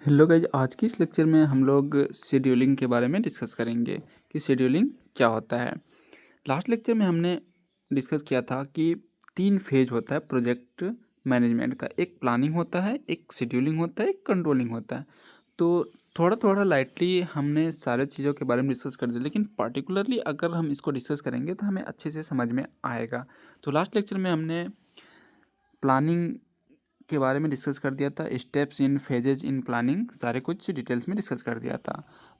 Hello guys, आज की इस लेक्चर में हम लोग शेड्यूलिंग के बारे में डिस्कस करेंगे कि शेड्यूलिंग क्या होता है। लास्ट लेक्चर में हमने डिस्कस किया था कि 3 फेज होता है प्रोजेक्ट मैनेजमेंट का। एक प्लानिंग होता है, एक शेड्यूलिंग होता है, एक कंट्रोलिंग होता है। तो थोड़ा थोड़ा लाइटली हमने सारे चीज़ों के बारे में डिस्कस कर दिया, लेकिन पर्टिकुलरली अगर हम इसको डिस्कस करेंगे तो हमें अच्छे से समझ में आएगा। तो लास्ट लेक्चर में हमने प्लानिंग के बारे में डिस्कस कर दिया था, steps in phases in planning सारे कुछ डिटेल्स में डिस्कस कर दिया था।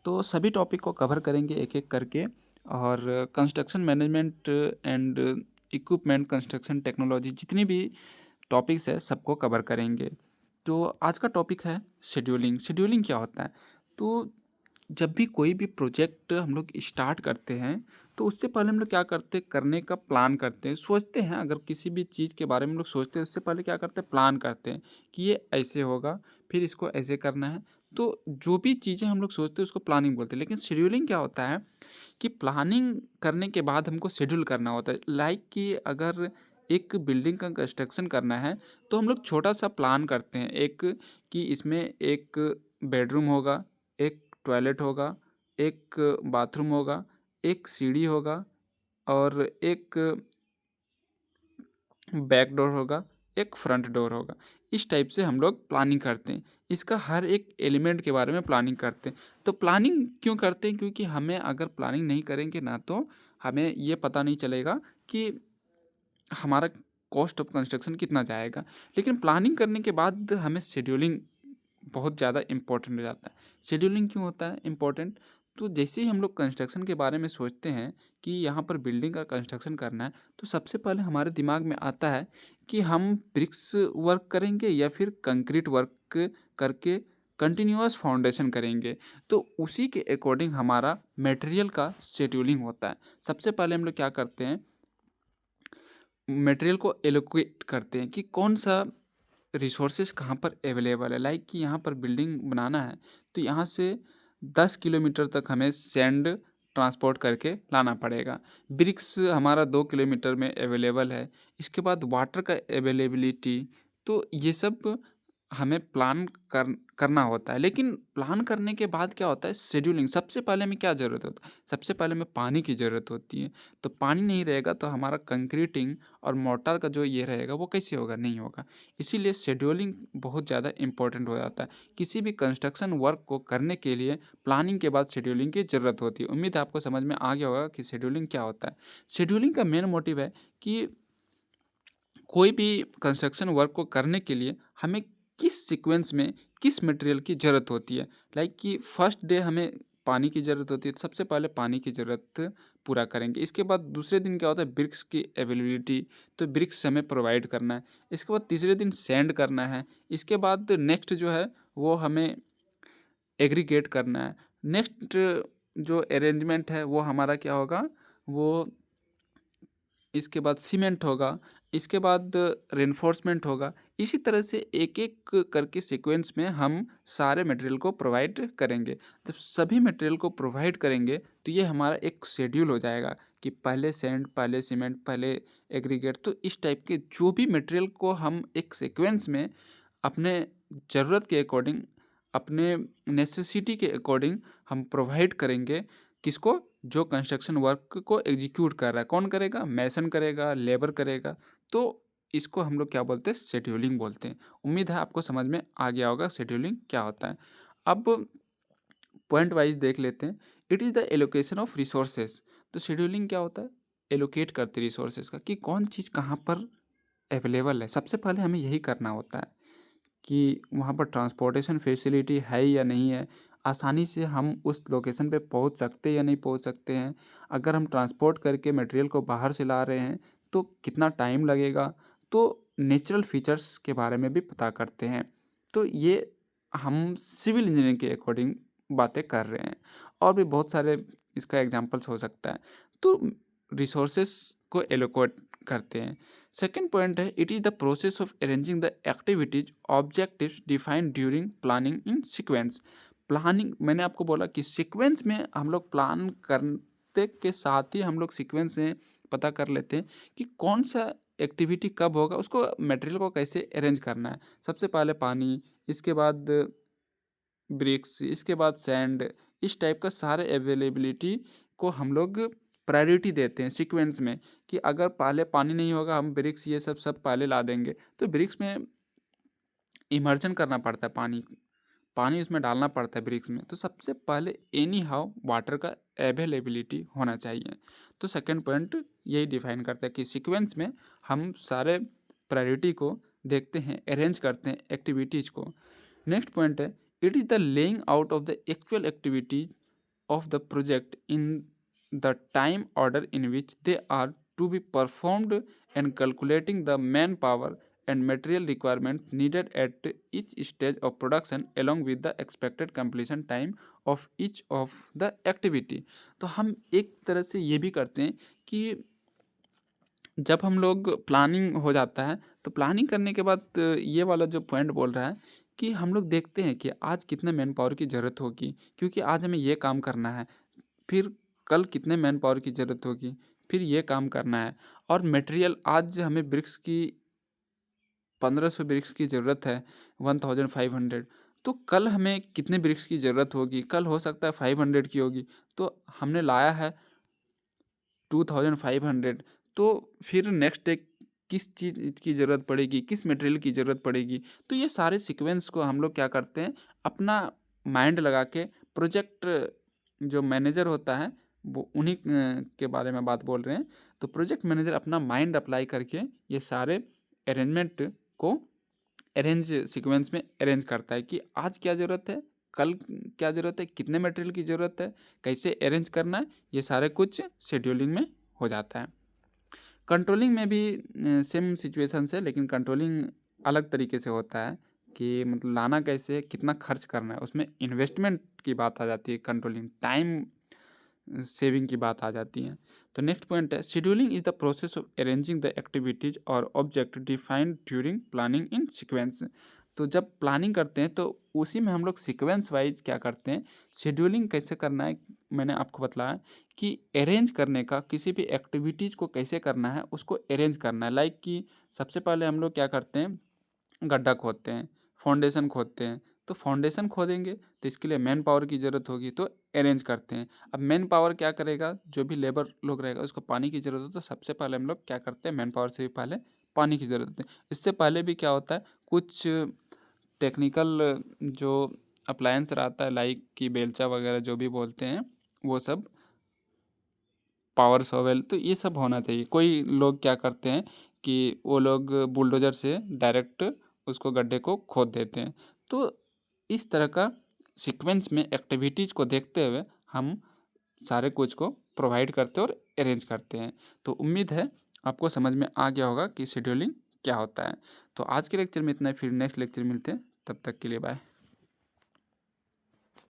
तो सभी टॉपिक को कवर करेंगे एक एक करके, और construction management and equipment, construction technology, जितनी भी टॉपिक्स है सबको कवर करेंगे। तो आज का टॉपिक है शेड्यूलिंग। शेड्यूलिंग क्या होता है? तो जब भी कोई भी प्रोजेक्ट हम लोग स्टार्ट करते हैं तो उससे पहले हम लोग क्या करते हैं, करने का प्लान करते हैं, सोचते हैं। अगर किसी भी चीज़ के बारे में हम लोग सोचते हैं उससे पहले क्या करते हैं, प्लान करते हैं कि ये ऐसे होगा, फिर इसको ऐसे करना है। तो जो भी चीज़ें हम लोग सोचते हैं उसको प्लानिंग बोलते हैं। लेकिन शेड्यूलिंग क्या होता है कि प्लानिंग करने के बाद हमको शेड्यूल करना होता है। लाइक कि अगर एक बिल्डिंग का कंस्ट्रक्शन करना है तो हम लोग छोटा सा प्लान करते हैं, एक कि इसमें एक बेडरूम होगा, एक टॉयलेट होगा, एक बाथरूम होगा, एक सीढ़ी होगा, और एक बैक डोर होगा, एक फ्रंट डोर होगा। इस टाइप से हम लोग प्लानिंग करते हैं। इसका हर एक एलिमेंट के बारे में प्लानिंग करते हैं। तो प्लानिंग क्यों करते हैं? क्योंकि हमें अगर प्लानिंग नहीं करेंगे ना तो हमें ये पता नहीं चलेगा कि हमारा कॉस्ट ऑफ कंस्ट्रक्शन कितना जाएगा। लेकिन प्लानिंग करने के बाद हमें शेड्यूलिंग बहुत ज़्यादा इम्पोर्टेंट हो जाता है। शेड्यूलिंग क्यों होता है इम्पोर्टेंट? तो जैसे ही हम लोग कंस्ट्रक्शन के बारे में सोचते हैं कि यहाँ पर बिल्डिंग का कंस्ट्रक्शन करना है, तो सबसे पहले हमारे दिमाग में आता है कि हम ब्रिक्स वर्क करेंगे या फिर कंक्रीट वर्क करके कंटिन्यूअस फाउंडेशन करेंगे। तो उसी के अकॉर्डिंग हमारा मटेरियल का शेड्यूलिंग होता है। सबसे पहले हम लोग क्या करते हैं, मटेरियल को एलोकेट करते हैं कि कौन सा रिसोर्सेज कहाँ पर अवेलेबल है। लाइक कि यहाँ पर बिल्डिंग बनाना है तो यहाँ से 10 किलोमीटर तक हमें सैंड ट्रांसपोर्ट करके लाना पड़ेगा। ब्रिक्स हमारा 2 किलोमीटर में अवेलेबल है। इसके बाद वाटर का अवेलेबिलिटी, तो ये सब हमें प्लान करना होता है। लेकिन प्लान करने के बाद क्या होता है, शेड्यूलिंग। सबसे पहले हमें क्या ज़रूरत होता है? सबसे पहले हमें पानी की ज़रूरत होती है। तो पानी नहीं रहेगा तो हमारा कंक्रीटिंग और मोर्टार का जो ये रहेगा वो कैसे होगा? नहीं होगा। इसीलिए शेड्यूलिंग बहुत ज़्यादा इंपॉर्टेंट हो जाता है। किसी भी कंस्ट्रक्शन वर्क को करने के लिए प्लानिंग के बाद शेड्यूलिंग की ज़रूरत होती है। उम्मीद है आपको समझ में आ गया होगा कि शेड्यूलिंग क्या होता है। शेड्यूलिंग का मेन मोटिव है कि कोई भी कंस्ट्रक्शन वर्क को करने के लिए हमें किस सीक्वेंस में किस मटेरियल की ज़रूरत होती है। लाइक कि फर्स्ट डे हमें पानी की ज़रूरत होती है, तो सबसे पहले पानी की ज़रूरत पूरा करेंगे। इसके बाद दूसरे दिन क्या होता है, ब्रिक्स की अवेलेबिलिटी, तो ब्रिक्स हमें प्रोवाइड करना है। इसके बाद तीसरे दिन सैंड करना है। इसके बाद नेक्स्ट जो है वो हमें एग्रीगेट करना है। नेक्स्ट जो अरेंजमेंट है वो हमारा क्या होगा, वो इसके बाद सीमेंट होगा, इसके बाद रेनफोर्समेंट होगा। इसी तरह से एक-एक करके सीक्वेंस में हम सारे मटेरियल को प्रोवाइड करेंगे। जब सभी मटेरियल को प्रोवाइड करेंगे तो ये हमारा एक शेड्यूल हो जाएगा कि पहले सैंड, पहले सीमेंट, पहले एग्रीगेट। तो इस टाइप के जो भी मटेरियल को हम एक सीक्वेंस में अपने ज़रूरत के अकॉर्डिंग, अपने नेसेसिटी के अकॉर्डिंग हम प्रोवाइड करेंगे। किसको? जो कंस्ट्रक्शन वर्क को एग्जीक्यूट कर रहा है। कौन करेगा? मैसन करेगा, लेबर करेगा। तो इसको हम लोग क्या बोलते हैं? शेड्यूलिंग बोलते हैं। उम्मीद है आपको समझ में आ गया होगा शेड्यूलिंग क्या होता है। अब पॉइंट वाइज देख लेते हैं। It is the allocation of resources. तो शेड्यूलिंग क्या होता है? एलोकेट करते रिसोर्सेज का, कि कौन चीज़ कहाँ पर अवेलेबल है। सबसे पहले हमें यही करना होता है कि वहाँ पर ट्रांसपोर्टेशन फैसिलिटी है या नहीं है, आसानी से हम उस लोकेशन पे पहुँच सकते हैं या नहीं पहुँच सकते हैं। अगर हम ट्रांसपोर्ट करके मटेरियल को बाहर से ला रहे हैं तो कितना टाइम लगेगा। तो नेचुरल फीचर्स के बारे में भी पता करते हैं। तो ये हम सिविल इंजीनियरिंग के अकॉर्डिंग बातें कर रहे हैं, और भी बहुत सारे इसका एग्जांपल्स हो सकता है। तो रिसोर्सेस को एलोकेट करते हैं। सेकेंड पॉइंट है, it is the process of arranging the activities objectives defined during planning in sequence. Planning, मैंने आपको बोला कि सीक्वेंस में हम लोग प्लान करते के साथ ही हम लोग सीक्वेंस में पता कर लेते हैं कि कौन सा एक्टिविटी कब होगा, उसको मटेरियल को कैसे अरेंज करना है। सबसे पहले पानी, इसके बाद ब्रिक्स, इसके बाद सैंड, इस टाइप का सारे अवेलेबिलिटी को हम लोग प्रायोरिटी देते हैं सीक्वेंस में, कि अगर पहले पानी नहीं होगा हम ब्रिक्स ये सब पहले ला देंगे। तो ब्रिक्स में इमर्जन करना पड़ता है, पानी उसमें डालना पड़ता है ब्रिक्स में। तो सबसे पहले एनी हाउ वाटर का अवेलेबिलिटी होना चाहिए। तो सेकंड पॉइंट यही डिफाइन करता है कि सीक्वेंस में हम सारे प्रायोरिटी को देखते हैं, अरेंज करते हैं एक्टिविटीज़ को। नेक्स्ट पॉइंट है, it is the laying out of the actual activities of the project in the time order in which they are to be performed and calculating the manpower and material requirements needed at each stage of production along with the expected completion time of each of the activity। तो हम एक तरह से ये भी करते हैं कि जब हम लोग प्लानिंग हो जाता है तो प्लानिंग करने के बाद ये वाला जो पॉइंट बोल रहा है कि हम लोग देखते हैं कि आज कितने मैन पावर की ज़रूरत होगी, क्योंकि आज हमें ये काम करना है, फिर कल कितने मैन पावर की ज़रूरत होगी, फिर ये काम करना है। और मटेरियल, आज हमें ब्रिक्स की 1500 ब्रिक्स की ज़रूरत है, 1500, तो कल हमें कितने ब्रिक्स की ज़रूरत होगी, कल हो सकता है 500 की होगी, तो हमने लाया है 2500। तो फिर नेक्स्ट डे किस चीज़ की ज़रूरत पड़ेगी, किस मटेरियल की ज़रूरत पड़ेगी। तो ये सारे सीक्वेंस को हम लोग क्या करते हैं, अपना माइंड लगा के, प्रोजेक्ट जो मैनेजर होता है वो उन्हीं के बारे में बात बोल रहे हैं। तो प्रोजेक्ट मैनेजर अपना माइंड अप्लाई करके ये सारे अरेंजमेंट को अरेंज सीक्वेंस में अरेंज करता है कि आज क्या ज़रूरत है, कल क्या ज़रूरत है, कितने मटेरियल की ज़रूरत है, कैसे अरेंज करना है, ये सारे कुछ शेड्यूलिंग में हो जाता है। कंट्रोलिंग में भी सेम सिचुएशन है, लेकिन कंट्रोलिंग अलग तरीके से होता है कि मतलब लाना कैसे है, कितना खर्च करना है, उसमें इन्वेस्टमेंट की बात आ जाती है, कंट्रोलिंग टाइम सेविंग की बात आ जाती है। तो नेक्स्ट पॉइंट है, scheduling is the process of arranging the activities और object defined during planning in sequence. तो जब प्लानिंग करते हैं तो उसी में हम लोग सीक्वेंस वाइज क्या करते हैं, शेड्यूलिंग कैसे करना है, मैंने आपको बताया कि अरेंज करने का, किसी भी एक्टिविटीज़ को कैसे करना है उसको अरेंज करना है। लाइक कि सबसे पहले हम लोग क्या करते हैं, गड्ढा खोदते हैं, फाउंडेशन खोदते हैं। तो फाउंडेशन खोदेंगे तो इसके लिए मैन पावर की ज़रूरत होगी, तो अरेंज करते हैं। अब मैन पावर क्या करेगा, जो भी लेबर लोग रहेगा उसको पानी की ज़रूरत है, तो सबसे पहले हम लोग क्या करते हैं, मैन पावर से भी पहले पानी की ज़रूरत है। इससे पहले भी क्या होता है, कुछ टेक्निकल जो अप्लायंस रहता है, लाइक कि बेलचा वगैरह जो भी बोलते हैं, वो सब, पावर शॉवेल, तो ये सब होना चाहिए। कोई लोग क्या करते हैं कि वो लोग बुलडोज़र से डायरेक्ट उसको गड्ढे को खोद देते हैं। तो इस तरह का सीक्वेंस में एक्टिविटीज़ को देखते हुए हम सारे कुछ को प्रोवाइड करते हैं और अरेंज करते हैं। तो उम्मीद है आपको समझ में आ गया होगा कि शेड्यूलिंग क्या होता है। तो आज के लेक्चर में इतना ही, फिर नेक्स्ट लेक्चर मिलते हैं, तब तक के लिए बाय।